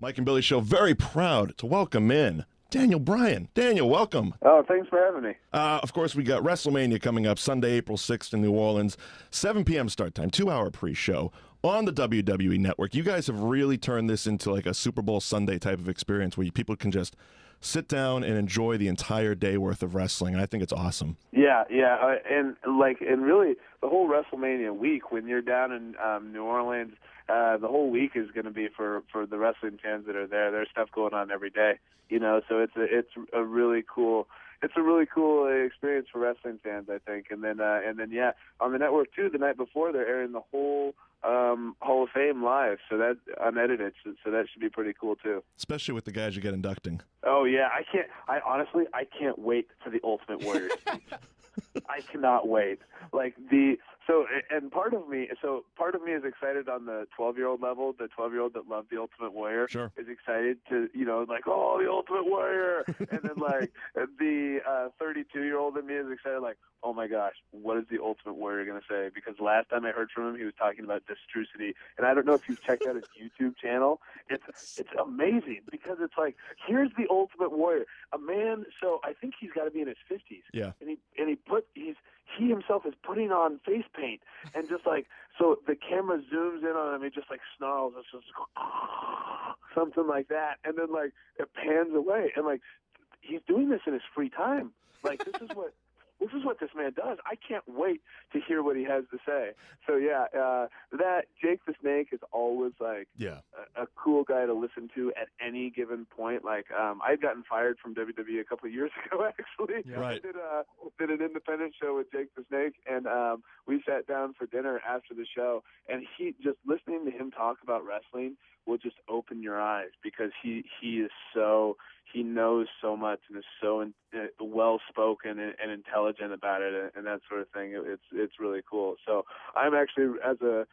Mike and Billy Show, very proud to welcome in Daniel Bryan. Daniel, welcome. Oh, thanks for having me. Of course, we got WrestleMania coming up Sunday, April 6th in New Orleans. 7 p.m. start time, 2-hour pre-show on the WWE Network. You guys have really turned this into like a Super Bowl Sunday type of experience where people can just sit down and enjoy the entire day worth of wrestling, and I think it's awesome. Yeah, and really the whole WrestleMania week when you're down in New Orleans, the whole week is going to be for the wrestling fans that are there. There's stuff going on every day, so it's a really cool experience for wrestling fans, I think. And then yeah, on the network too, the night before they're airing the whole Hall of Fame live, so that unedited, so that should be pretty cool too. Especially with the guys you get inducting. Oh yeah, I honestly can't wait for the Ultimate Warrior speech. I cannot wait. Part of me is excited on the 12-year-old level. The 12-year-old that loved the Ultimate Warrior is excited to, the Ultimate Warrior. And then the 32-year-old in me is excited, oh my gosh, what is the Ultimate Warrior going to say? Because last time I heard from him, he was talking about Destrucity. And I don't know if you've checked out his YouTube channel. It's amazing because it's here's the Ultimate Warrior, a man. So I think he's got to be in his 50s. Yeah. And he himself is putting on face paint and just so the camera zooms in on him, he just snarls, it's just something like that, and then it pans away, and he's doing this in his free time. This is what this man does. I can't wait to hear what he has to say. So yeah, that Jake the Snake is always a cool guy to listen to at any given point. I'd gotten fired from WWE a couple of years ago actually. Yeah. Right. I did an independent show with Jake the Snake, and we sat down for dinner after the show, and he just listening to him talk about wrestling will just open your eyes because he knows so much and is so well spoken and intelligent about it and that sort of thing. It's really cool. So I'm actually, as a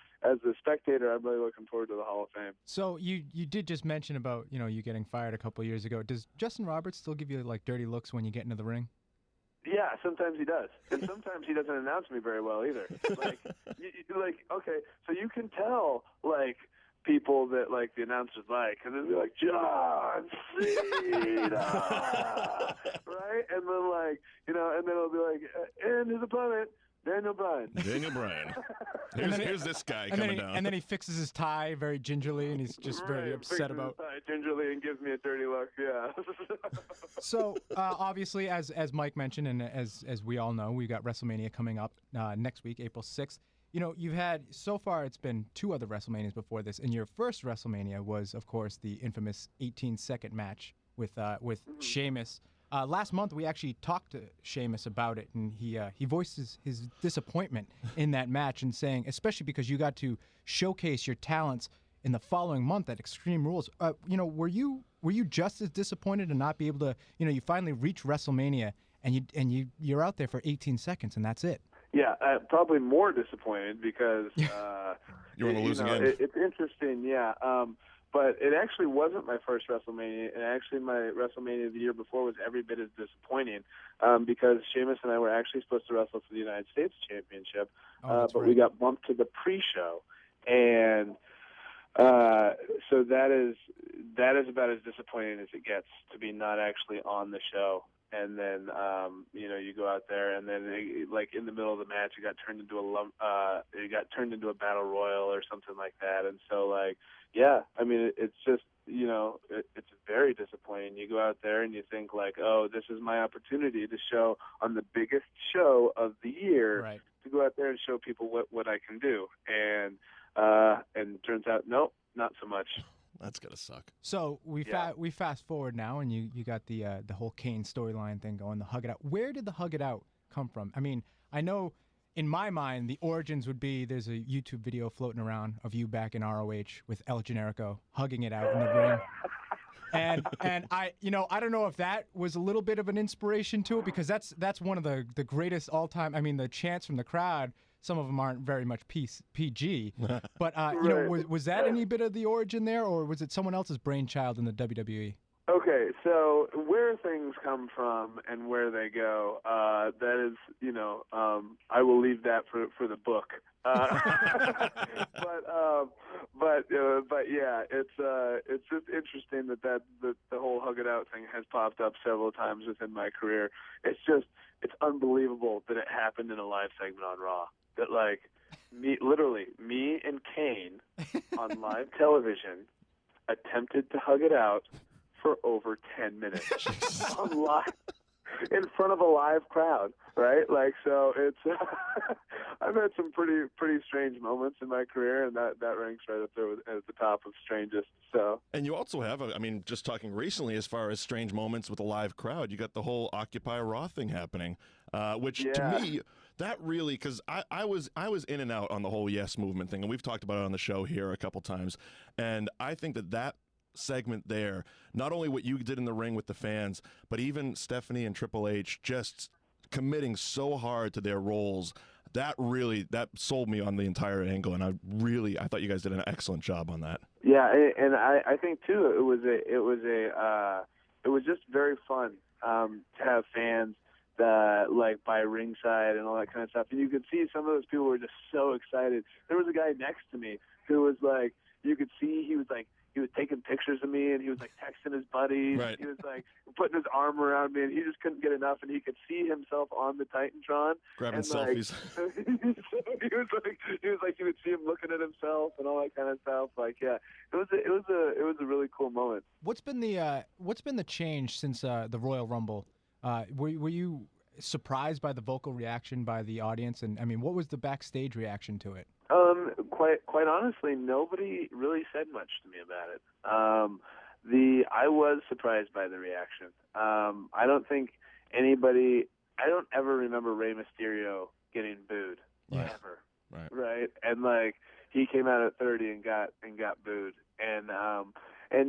spectator, I'm really looking forward to the Hall of Fame. So you did just mention about you getting fired a couple of years ago. Does Justin Roberts still give you dirty looks when you get into the ring? Yeah, sometimes he does, and sometimes he doesn't announce me very well either. Okay, so you can tell people that the announcers and then be John Cena, right? And then and then it'll be and his opponent, Daniel Bryan. Daniel Bryan. Here's this guy coming down. And then he fixes his tie very gingerly, and he's just very upset about. His tie gingerly and gives me a dirty look. Yeah. So obviously, as Mike mentioned, and as we all know, we got WrestleMania coming up next week, April 6th. You've had, so far, it's been 2 other WrestleManias before this, and your first WrestleMania was, of course, the infamous 18-second match with Sheamus. Last month, we actually talked to Sheamus about it, and he voiced his disappointment in that match and saying, especially because you got to showcase your talents in the following month at Extreme Rules. Were you just as disappointed to not be able to, you finally reach WrestleMania, and you're out there for 18 seconds, and that's it? Yeah, probably more disappointed because you're on the losing end. It's interesting, yeah. But it actually wasn't my first WrestleMania, and actually my WrestleMania the year before was every bit as disappointing because Sheamus and I were actually supposed to wrestle for the United States Championship, but we got bumped to the pre-show, and so that is about as disappointing as it gets to be not actually on the show. And then, you go out there, and then in the middle of the match, it got turned into a battle royal or something like that. And so, yeah, I mean, it's just, it's very disappointing. You go out there and you think oh, this is my opportunity to show on the biggest show of the year, right, to go out there and show people what I can do. And it turns out, nope, not so much. That's gotta suck. So we fast forward now, and you got the whole Kane storyline thing going, the Hug It Out. Where did the Hug It Out come from? I mean, I know in my mind the origins would be there's a YouTube video floating around of you back in ROH with El Generico hugging it out in the ring. And I don't know if that was a little bit of an inspiration to it, because that's one of the greatest all time. I mean, the chants from the crowd, some of them aren't very much PG, but was that any bit of the origin there, or was it someone else's brainchild in the WWE? Okay, so where things come from and where they go, that is, I will leave that for the book. But yeah, it's just interesting that the whole hug it out thing has popped up several times within my career. It's unbelievable that it happened in a live segment on Raw. That me and Kane on live television attempted to hug it out for over 10 minutes on live, in front of a live crowd, right? So it's I've had some pretty strange moments in my career, and that ranks right up there at the top of strangest. So. And you also have, just talking recently as far as strange moments with a live crowd, you got the whole Occupy Raw thing happening, which to me, that really, because I was in and out on the whole Yes movement thing, and we've talked about it on the show here a couple times, and I think that segment there, not only what you did in the ring with the fans, but even Stephanie and Triple H just committing so hard to their roles, that sold me on the entire angle, and I thought you guys did an excellent job on that. Yeah, and I think too it was just very fun to have fans that by ringside and all that kind of stuff, and you could see some of those people were just so excited. There was a guy next to me who was you could see he was taking pictures of me, and he was texting his buddies. Right. He was putting his arm around me, and he just couldn't get enough. And he could see himself on the Titantron, grabbing selfies. You would see him looking at himself and all that kind of stuff. It was a really cool moment. What's been the change since the Royal Rumble? Were you surprised by the vocal reaction by the audience? And what was the backstage reaction to it? Quite honestly, nobody really said much to me about it. I was surprised by the reaction. I don't think anybody. I don't ever remember Rey Mysterio getting booed ever. Right. And he came out at 30 and got booed. And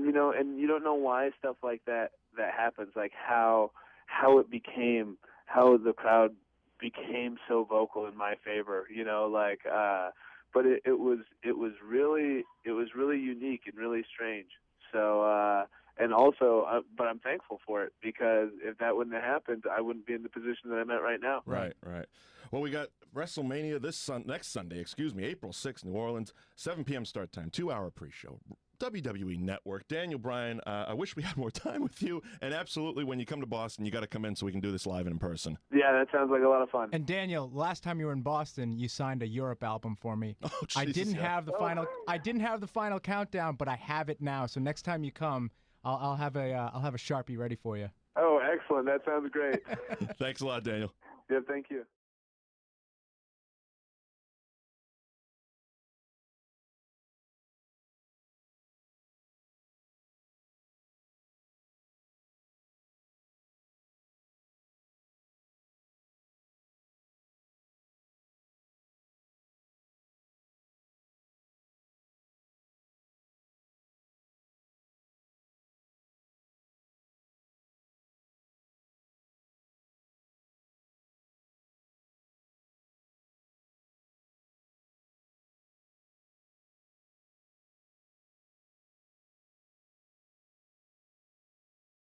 you don't know why stuff like that happens. How the crowd became so vocal in my favor. But it was really unique and really strange. So and also, but I'm thankful for it, because if that wouldn't have happened, I wouldn't be in the position that I'm at right now. Right. Well, we got WrestleMania next Sunday, April 6th, New Orleans, 7 p.m. start time, 2-hour pre-show. WWE Network. Daniel, Bryan, I wish we had more time with you, and absolutely, when you come to Boston, you got to come in so we can do this live and in person. Yeah, that sounds like a lot of fun. And Daniel, last time you were in Boston, you signed a Europe album for me. Oh, Jesus, I didn't have the final countdown, but I have it now. So next time you come, I'll have a Sharpie ready for you. Oh, excellent! That sounds great. Thanks a lot, Daniel. Yeah, thank you.